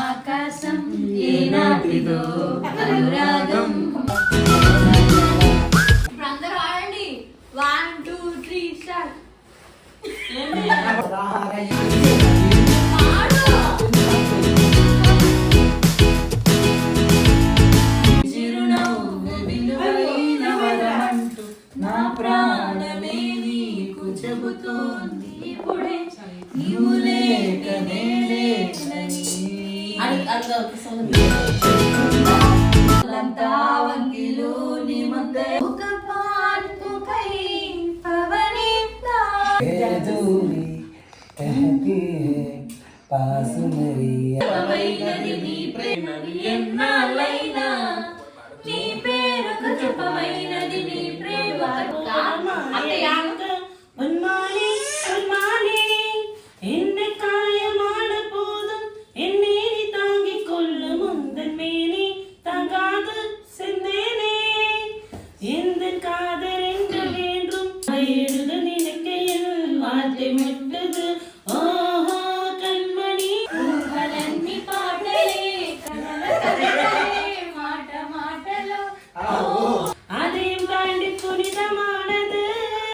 ఆకాశం ఏనాటిదో అనురాగం. ఇప్పుడు అందరూ ఆడండి. 1 2 3 స్టార్ట్. చిరునవ్వు విలువైన వరమంటూ నా ప్రాణమే నీకు చెబుతోంది ఇప్పుడే నీవు లేక నేలేనని. వంగిలోని మధ్య ఒక పాటుపై పవనిద్దా నీ ప్రేమని ఎన్నాళ్ళైనా నీ పేరుకు చెప్ప